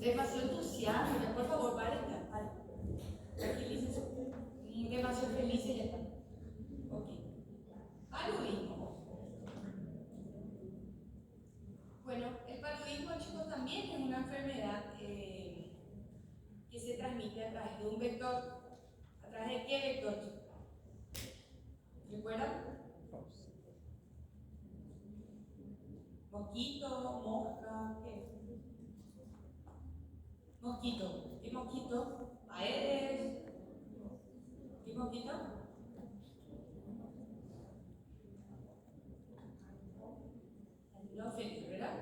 demasiado entusiasmo, ya por favor, paren, tranquilícense. Demasiado felices ya están. Ok. Paludismo. Bueno, el paludismo, chicos, también es una enfermedad que se transmite a través de un vector. ¿A través de qué vector? ¿Recuerdan? Mosquito, mosca, ¿qué? Mosquito. ¿Qué mosquito? Aedes. ¿Qué mosquito? Anófeles, ¿verdad?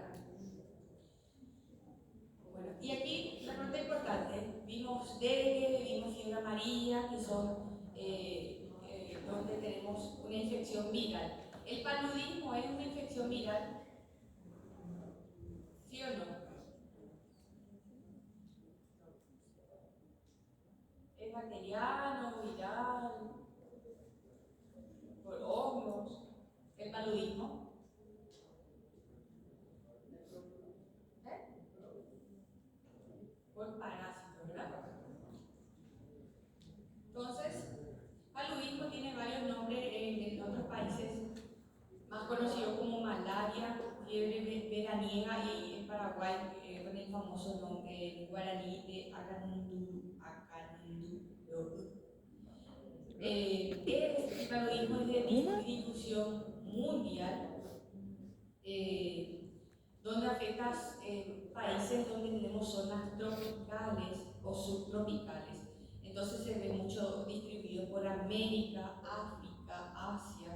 Bueno, y aquí la pregunta importante, vimos dengue, vimos fiebre amarilla, que son donde tenemos una infección viral. ¿El paludismo es una infección viral? ¿Sí o no? ¿Es bacteriano, viral, por hongos? ¿El paludismo? ¿Eh? Por parásitos, ¿verdad? Entonces, paludismo tiene varios nombres en otros países, más conocido como malaria, fiebre veraniega, y en Paraguay con el famoso nombre guaraní de Acanundú. El paludismo es de difusión mundial, donde afecta países donde tenemos zonas tropicales o subtropicales. Entonces se ve mucho distribuido por América, África, Asia,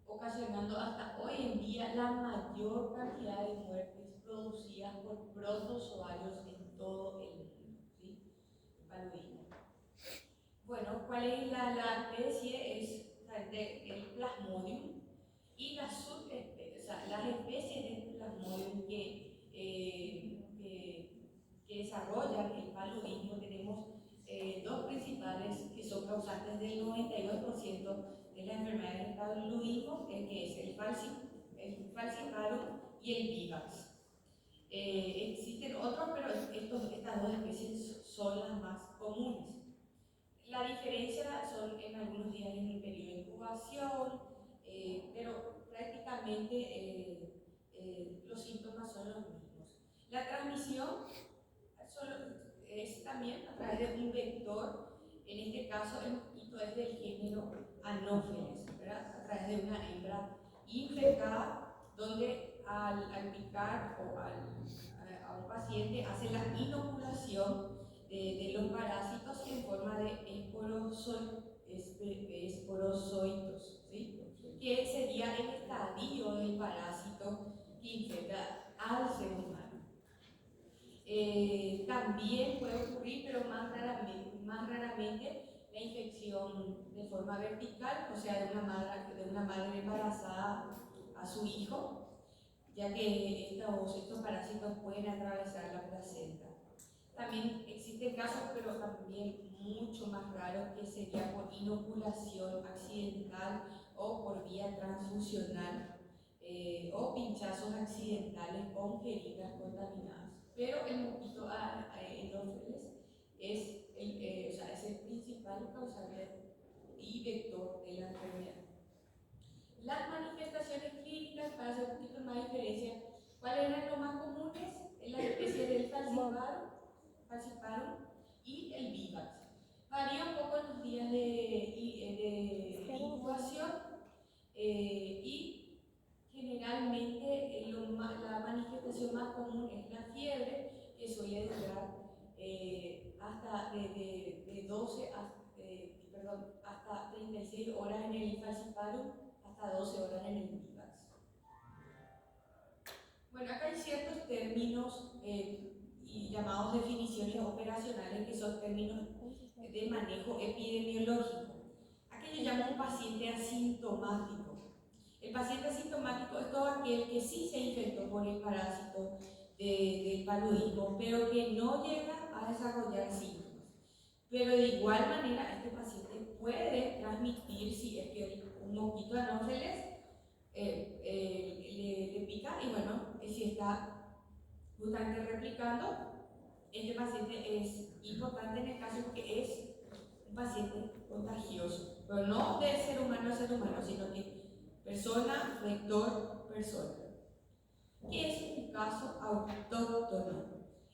ocasionando hasta hoy en día la mayor cantidad de muertes producidas por protozoarios en todo el mundo. ¿Sí? Paludismo. Bueno, ¿cuál es la especie? Es el Plasmodium, y las subespecies, o sea, las especies de Plasmodium que desarrollan el paludismo. Tenemos dos principales que son causantes del 92% de las enfermedades del paludismo, que es el falciparum y el vivax. Existen otros, pero estas dos especies son las más comunes. La diferencia son en algunos días en el periodo de incubación, pero prácticamente los síntomas son los mismos. La transmisión es también a través de un vector. En este caso el mosquito es del género Anopheles, ¿verdad? A través de una hembra infectada, donde al picar a un paciente hace la inoculación de los parásitos en forma de esporozoitos, ¿sí? Que sería el estadio del parásito que infecta al ser humano. También puede ocurrir, pero más raramente, la infección de forma vertical, o sea, de una madre embarazada a su hijo, ya que estos parásitos pueden atravesar la placenta. También existen casos, pero también mucho más raros, que sería por inoculación accidental o por vía transfusional, o pinchazos accidentales con jeringas contaminadas. Pero el mosquito Anopheles es el principal causante y vector de la enfermedad. Las manifestaciones clínicas, para hacer un poquito más diferencia, ¿cuáles eran los más comunes? En la especie del falciparum y el vivax. Varía un poco en los días de incubación, y generalmente la manifestación más común es la fiebre, que suele durar hasta de 12 hasta 36 horas en el falciparum, hasta 12 horas en el vivax. Bueno, acá hay ciertos términos y llamados definiciones operacionales, que son términos de manejo epidemiológico. Aquí yo llamo un paciente asintomático. El paciente asintomático es todo aquel que sí se infectó por el parásito del paludismo, pero que no llega a desarrollar síntomas. Pero de igual manera, este paciente puede transmitir, si es que un mosquito anófeles le pica, y bueno, si está Justamente replicando, este paciente es importante en el caso porque es un paciente contagioso, pero no de ser humano a ser humano, sino que persona, vector, persona. ¿Qué es un caso autóctono?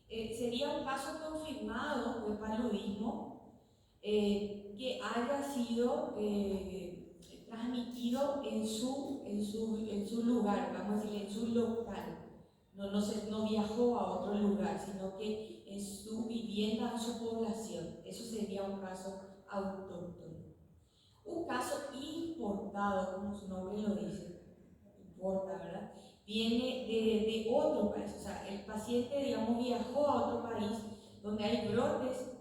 Sería un caso confirmado de paludismo que haya sido transmitido en su lugar, vamos a decir, en su local. No viajó a otro lugar, sino que en su vivienda, en su población. Eso sería un caso autóctono. Un caso importado, como su nombre lo dice, importa, ¿verdad? Viene de otro país, o sea, el paciente, digamos, viajó a otro país donde hay brotes,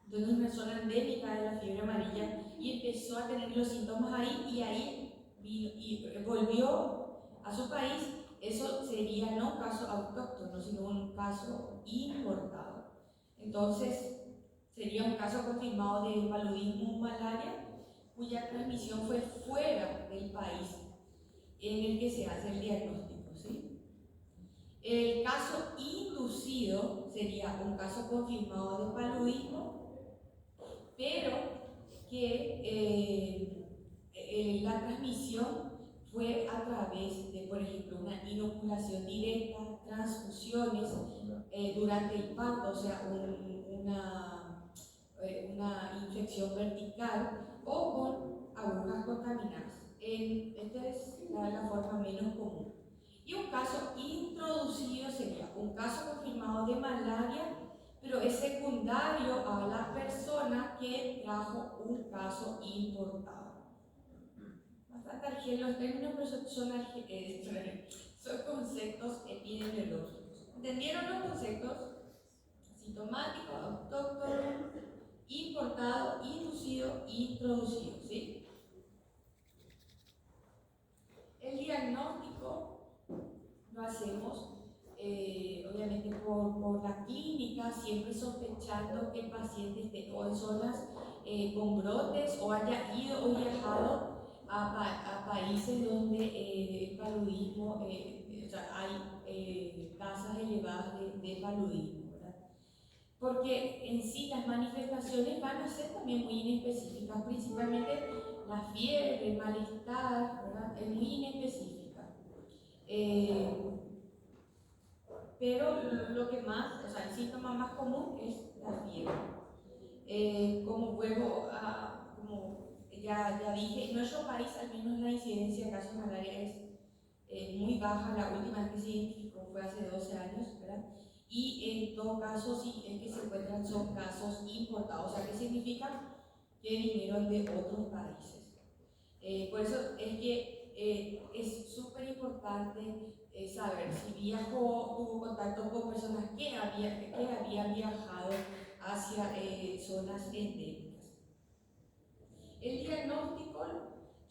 donde es una zona endémica de la fiebre amarilla y empezó a tener los síntomas ahí y ahí vino, y volvió a su país. Eso sería no un caso autóctono, sino un caso importado. Entonces, sería un caso confirmado de paludismo malaria cuya transmisión fue fuera del país en el que se hace el diagnóstico, ¿sí? El caso inducido sería un caso confirmado de paludismo, pero que la transmisión fue a través de, por ejemplo, una inoculación directa, transfusiones durante el parto, o sea, una infección vertical o con agujas contaminadas. Esta es la forma menos común. Y un caso introducido sería un caso confirmado de malaria, pero es secundario a la persona que trajo un caso importado. Bastante argel los términos, pero son conceptos epidemiológicos. ¿Entendieron los conceptos? Sintomático, autóctono, importado, inducido, introducido, ¿sí? El diagnóstico lo hacemos obviamente por la clínica, siempre sospechando que el paciente esté o en zonas con brotes o haya ido o viajado a países donde el paludismo, o sea, hay tasas elevadas de paludismo, ¿verdad? Porque en sí las manifestaciones van a ser también muy inespecíficas, principalmente la fiebre, el malestar, ¿verdad? Es muy inespecífica. Pero lo que más, o sea, el síntoma más común es la fiebre. Como vuelvo a, como ya dije, en nuestro país al menos la incidencia de casos de malaria es muy baja. La última vez que se identificó fue hace 12 años, ¿verdad? Y en todo caso, sí, el que se encuentran son casos importados. O sea, ¿qué significa? Que vinieron de otros países. Por eso es que es súper importante saber si viajó, tuvo contacto con personas que habían viajado hacia zonas endémicas. El diagnóstico,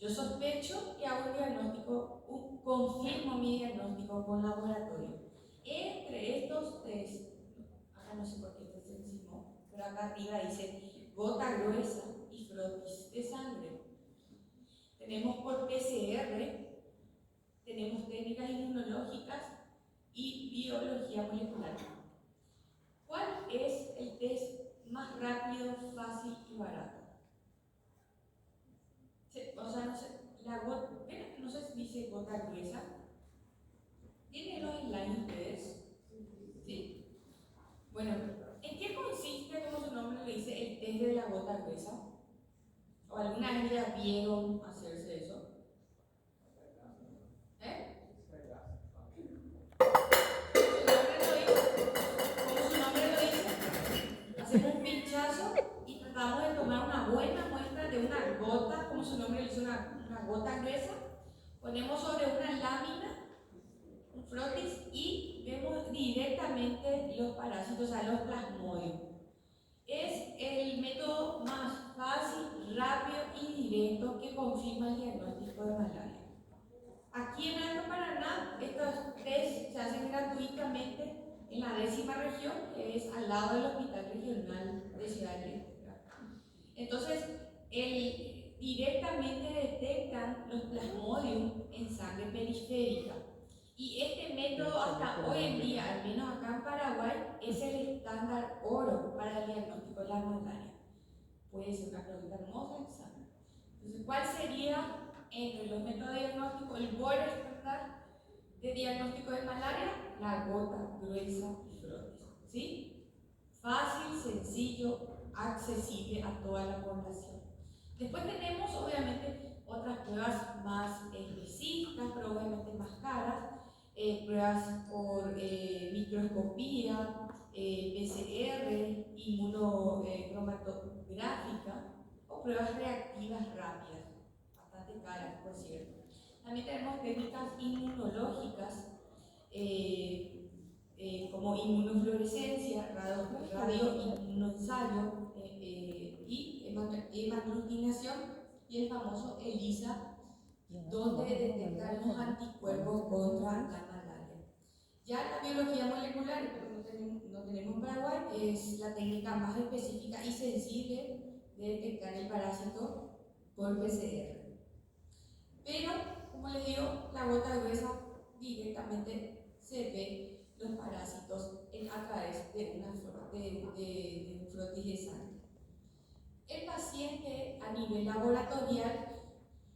yo sospecho que hago un diagnóstico, confirmo mi diagnóstico con laboratorio. Entre estos test, acá no sé por qué este se encima, pero acá arriba dice gota gruesa y frotis de sangre. Tenemos por PCR, tenemos técnicas inmunológicas y biología molecular. ¿Cuál es el test más rápido, fácil y barato? O sea, no sé, no sé si dice gota gruesa. ¿Tienen los slides ustedes? Sí. Bueno, ¿en qué consiste, como su nombre le dice, el test de la gota gruesa? ¿O alguna vez ya vieron hacerse eso? Hacemos un pinchazo y tratamos de tomar una buena muestra de una gota, como su nombre dice, una gota gruesa. Ponemos sobre una lámina un frotis y vemos directamente los parásitos, o sea, los plasmodios. Es el método más fácil, rápido y directo que confirma el diagnóstico de malaria. Aquí en Alto Paraná, estos test se hacen gratuitamente en la 10ª región, que es al lado del Hospital Regional de Ciudad Eléctrica. Entonces, directamente detectan los plasmodium en sangre periférica Y este método hasta hoy en día, al menos acá en Paraguay, es el estándar oro para el diagnóstico de la malaria. Puede ser una pregunta hermosa, examen. Entonces, ¿cuál sería entre los métodos de diagnóstico el gold estándar de diagnóstico de malaria? La gota gruesa y frotis. ¿Sí? Fácil, sencillo, accesible a toda la población. Después tenemos, obviamente, otras pruebas más específicas, pero obviamente más caras. Pruebas por microscopía, PCR, inmunocromatográfica o pruebas reactivas rápidas, bastante caras, por cierto. También tenemos técnicas inmunológicas como inmunofluorescencia, radioinmunoensayo y hemaglutinación y el famoso ELISA, donde detectamos anticuerpos contra la malaria. Ya la biología molecular, pero no tenemos en Paraguay, es la técnica más específica y sensible de detectar el parásito por PCR. Pero, como les digo, la gota gruesa directamente se ve los parásitos a través de un frotis de sangre. El paciente a nivel laboratorial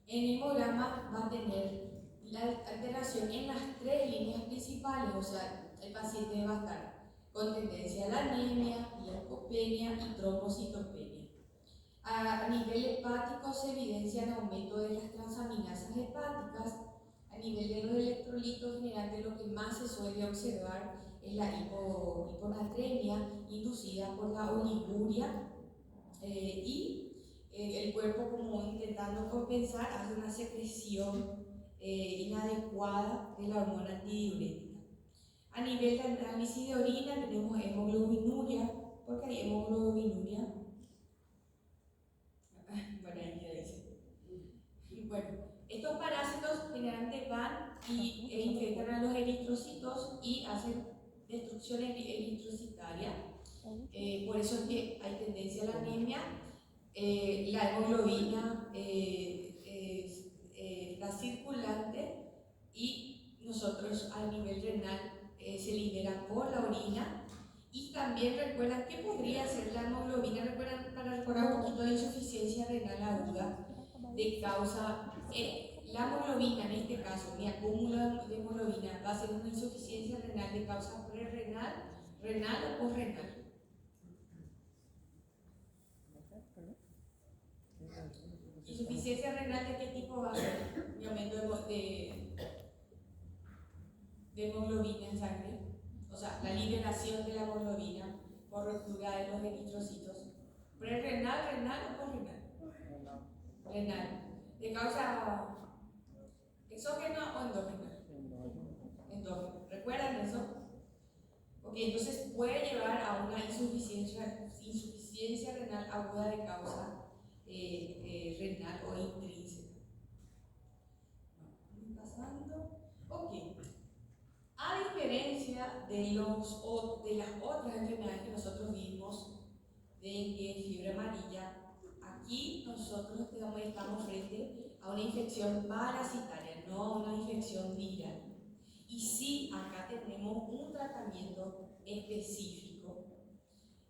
en hemograma va a tener la alteración en las tres líneas principales, o sea, el paciente va a estar con tendencia a la anemia, leucopenia y trombocitopenia. A nivel hepático se evidencia el aumento de las transaminasas hepáticas. A nivel de los electrolitos, generalmente lo que más se suele observar es la hiponatremia inducida por la oliguria y el cuerpo, como intentando compensar, hace una secreción inadecuada de la hormona antidiurética. A nivel de análisis de orina tenemos hemoglobinuria, porque hay hemoglobinuria. Bueno, ahí ya dice. Bueno, estos parásitos generalmente van e infectan a los eritrocitos y hacen destrucción eritrocitaria. Por eso es que hay tendencia a la anemia. La hemoglobina está circulante y nosotros a nivel renal se libera por la orina. Y también recuerdan que podría ser la hemoglobina, para recordar un poquito de insuficiencia renal aguda de causa, la hemoglobina en este caso, mi acúmulo de hemoglobina va a ser una insuficiencia renal de causa prerrenal, renal o posrenal. ¿Insuficiencia renal de qué tipo va a ser? Mi aumento de hemoglobina en sangre, o sea, la liberación de la hemoglobina por ruptura de los eritrocitos. ¿Prerrenal, renal o posrenal? Renal. ¿De causa exógena o endógena? Endógena. ¿Recuerdan eso? Ok, entonces puede llevar a una insuficiencia renal aguda de causa renal o intrínseca. Vamos pasando. Ok. A diferencia de las otras enfermedades que nosotros vimos, dengue, fiebre amarilla, aquí nosotros estamos frente a una infección parasitaria, no a una infección viral. Y sí, acá tenemos un tratamiento específico.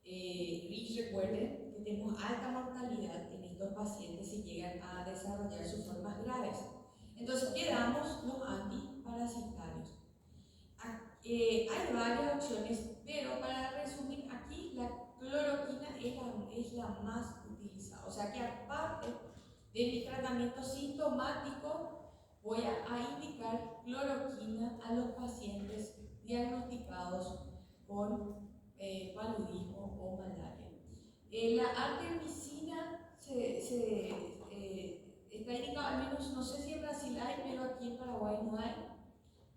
Y recuerden que tenemos alta mortalidad en estos pacientes si llegan a desarrollar sus formas graves. Entonces, quedamos los antiparasitarios. Hay varias opciones, pero para resumir, aquí la cloroquina es la más utilizada. O sea que aparte de mi tratamiento sintomático, voy a indicar cloroquina a los pacientes diagnosticados con paludismo o malaria. La artemisina está indicada, al menos no sé si en Brasil hay, pero aquí en Paraguay no hay.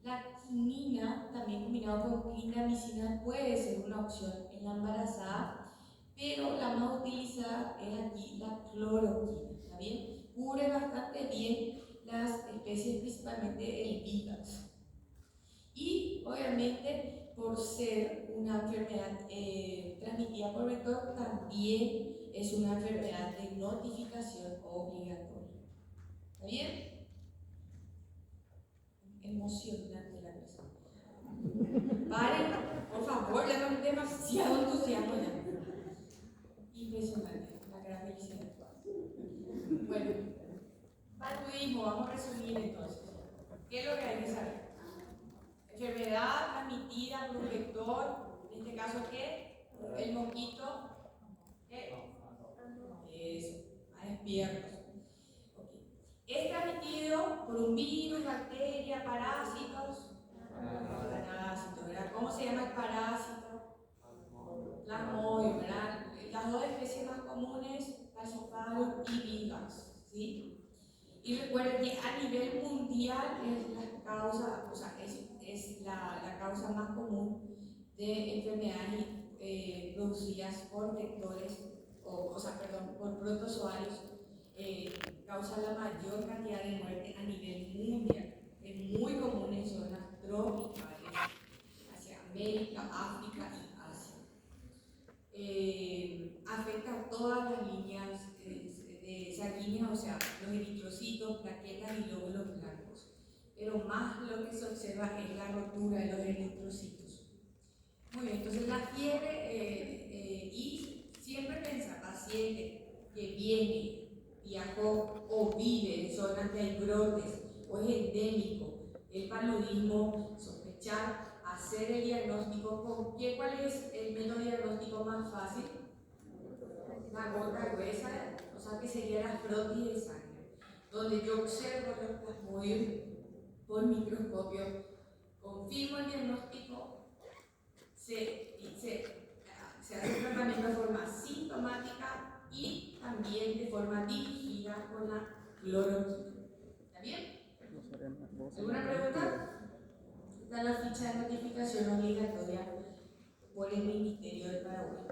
La quinina, también combinado con clindamicina, puede ser una opción en la embarazada, pero la más utilizada es aquí la cloroquina, ¿está bien? Cubre bastante bien las especies, principalmente el Vivax. Y obviamente, por ser una enfermedad transmitida por vector, también es una enfermedad de notificación obligatoria. ¿Está bien? Emocionante la cosa. favor, ya con demasiado entusiasmo ya. Impresionante, la gran felicidad. Bueno, paludismo, vamos a resumir entonces. ¿Qué es lo que hay que saber? Enfermedad transmitida por un vector, en este caso, ¿qué? El mosquito, ¿qué? Eso, a despiertos. Okay. Es transmitido por un virus, bacteria, parásitos. Parásitos, ¿verdad? ¿Cómo se llama el parásito? Plasmodio, ¿verdad? Las dos especies más comunes, Plasmodium y Vivax, ¿sí? Y recuerden que a nivel mundial es la causa, o sea, es la causa más común de enfermedades producidas por vectores, perdón, por protozoarios, causa la mayor cantidad de muerte a nivel mundial. Es muy común en zonas tropicales, hacia América, África y Asia. Afecta a todas las líneas sanguíneas, o sea, los eritrocitos, plaquetas y glóbulos blancos. Pero más lo que se observa es la rotura de los eritrocitos. Muy bien, entonces la fiebre y siempre pensar, paciente que viene, viajó o vive en zonas de brotes o es endémico, el paludismo, sospechar, hacer el diagnóstico. ¿Cuál es el método diagnóstico más fácil? La gota gruesa, o sea que sería la frotis de sangre, donde yo observo los plasmodios por microscopio, confirmo el diagnóstico, se hace el tratamiento de forma sintomática y también de forma dirigida con la cloroquina. ¿Está bien? ¿Alguna pregunta? Está la ficha de notificación obligatoria por el Ministerio de Paraguay.